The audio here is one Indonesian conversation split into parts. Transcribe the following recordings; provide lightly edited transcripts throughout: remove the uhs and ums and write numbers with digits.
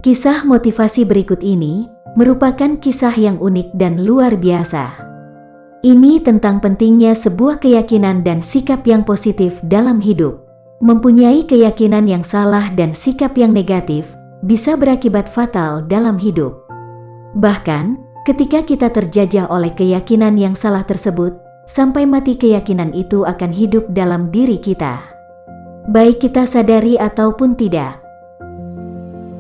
Kisah motivasi berikut ini merupakan kisah yang unik dan luar biasa. Ini tentang pentingnya sebuah keyakinan dan sikap yang positif dalam hidup. Mempunyai keyakinan yang salah dan sikap yang negatif bisa berakibat fatal dalam hidup. Bahkan, ketika kita terjajah oleh keyakinan yang salah tersebut, sampai mati keyakinan itu akan hidup dalam diri kita, baik kita sadari ataupun tidak.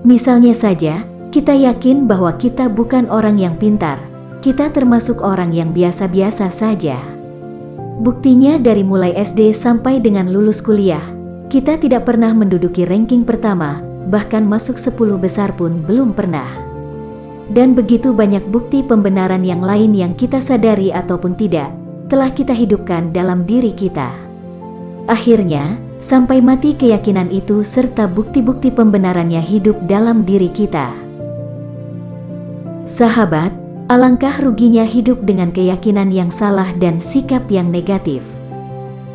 Misalnya saja, kita yakin bahwa kita bukan orang yang pintar, kita termasuk orang yang biasa-biasa saja. Buktinya dari mulai SD sampai dengan lulus kuliah, kita tidak pernah menduduki ranking pertama, bahkan masuk 10 besar pun belum pernah. Dan begitu banyak bukti pembenaran yang lain yang kita sadari ataupun tidak, telah kita hidupkan dalam diri kita. Akhirnya, sampai mati keyakinan itu serta bukti-bukti pembenarannya hidup dalam diri kita. Sahabat, alangkah ruginya hidup dengan keyakinan yang salah dan sikap yang negatif.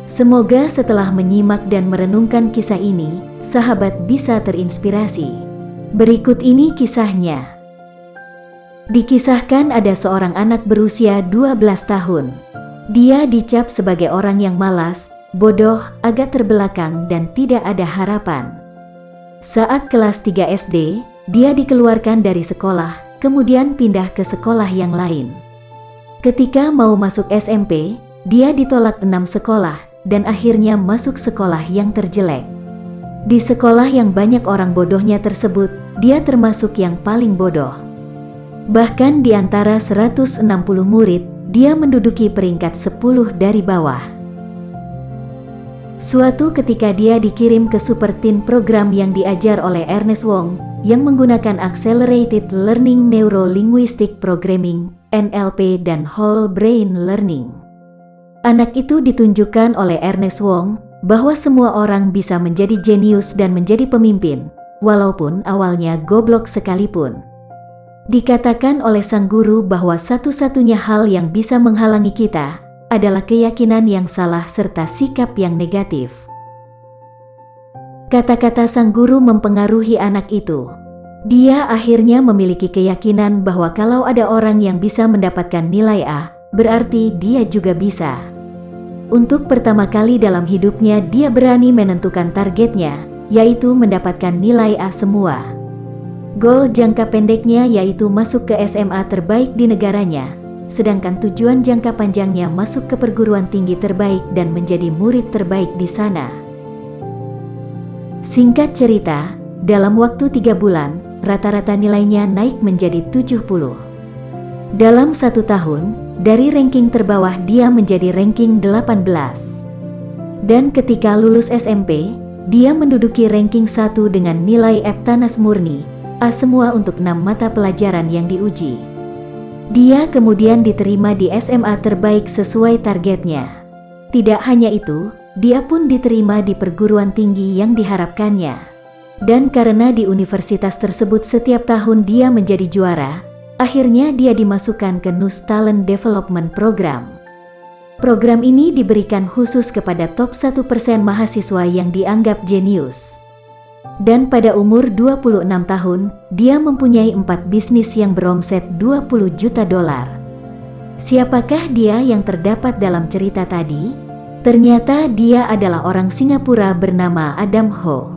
Semoga setelah menyimak dan merenungkan kisah ini, sahabat bisa terinspirasi. Berikut ini kisahnya. Dikisahkan ada seorang anak berusia 12 tahun. Dia dicap sebagai orang yang malas, bodoh, agak terbelakang dan tidak ada harapan. Saat kelas 3 SD, dia dikeluarkan dari sekolah, kemudian pindah ke sekolah yang lain. Ketika mau masuk SMP, dia ditolak 6 sekolah dan akhirnya masuk sekolah yang terjelek. Di sekolah yang banyak orang bodohnya tersebut, dia termasuk yang paling bodoh. Bahkan di antara 160 murid, dia menduduki peringkat 10 dari bawah. Suatu ketika dia dikirim ke Super Teen program yang diajar oleh Ernest Wong, yang menggunakan Accelerated Learning Neuro-Linguistic Programming, NLP dan Whole Brain Learning. Anak itu ditunjukkan oleh Ernest Wong, bahwa semua orang bisa menjadi jenius dan menjadi pemimpin, walaupun awalnya goblok sekalipun. Dikatakan oleh sang guru bahwa satu-satunya hal yang bisa menghalangi kita adalah keyakinan yang salah serta sikap yang negatif. Kata-kata sang guru mempengaruhi anak itu. Dia akhirnya memiliki keyakinan bahwa kalau ada orang yang bisa mendapatkan nilai A, berarti dia juga bisa. Untuk pertama kali dalam hidupnya dia berani menentukan targetnya, yaitu mendapatkan nilai A semua. Goal jangka pendeknya yaitu masuk ke SMA terbaik di negaranya, sedangkan tujuan jangka panjangnya masuk ke perguruan tinggi terbaik dan menjadi murid terbaik di sana. Singkat cerita, dalam waktu 3 bulan, rata-rata nilainya naik menjadi 70. Dalam 1 tahun, dari ranking terbawah dia menjadi ranking 18. Dan ketika lulus SMP, dia menduduki ranking 1 dengan nilai Eptanas murni, A semua untuk 6 mata pelajaran yang diuji. Dia kemudian diterima di SMA terbaik sesuai targetnya. Tidak hanya itu, dia pun diterima di perguruan tinggi yang diharapkannya. Dan karena di universitas tersebut setiap tahun dia menjadi juara, akhirnya dia dimasukkan ke NUS Talent Development Program. Program ini diberikan khusus kepada top 1% mahasiswa yang dianggap jenius. Dan pada umur 26 tahun, dia mempunyai 4 bisnis yang beromset 20 juta dolar. Siapakah dia yang terdapat dalam cerita tadi? Ternyata dia adalah orang Singapura bernama Adam Ho.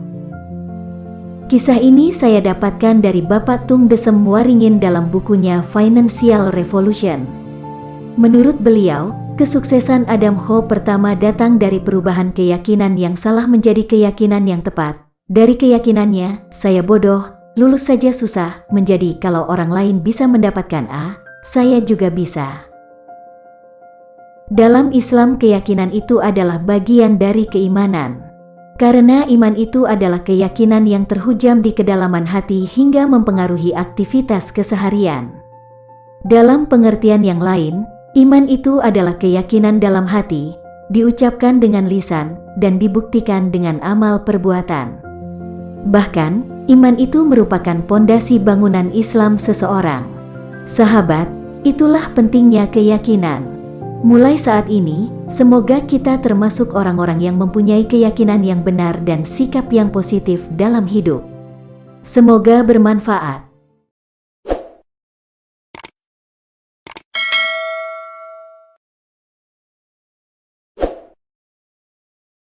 Kisah ini saya dapatkan dari Bapak Tung Desem Waringin dalam bukunya Financial Revolution. Menurut beliau, kesuksesan Adam Ho pertama datang dari perubahan keyakinan yang salah menjadi keyakinan yang tepat. Dari keyakinannya, saya bodoh, lulus saja susah, menjadi kalau orang lain bisa mendapatkan A, saya juga bisa. Dalam Islam keyakinan itu adalah bagian dari keimanan. Karena iman itu adalah keyakinan yang terhujam di kedalaman hati hingga mempengaruhi aktivitas keseharian. Dalam pengertian yang lain, iman itu adalah keyakinan dalam hati, diucapkan dengan lisan, dan dibuktikan dengan amal perbuatan. Bahkan, iman itu merupakan pondasi bangunan Islam seseorang. Sahabat, itulah pentingnya keyakinan. Mulai saat ini, semoga kita termasuk orang-orang yang mempunyai keyakinan yang benar dan sikap yang positif dalam hidup. Semoga bermanfaat.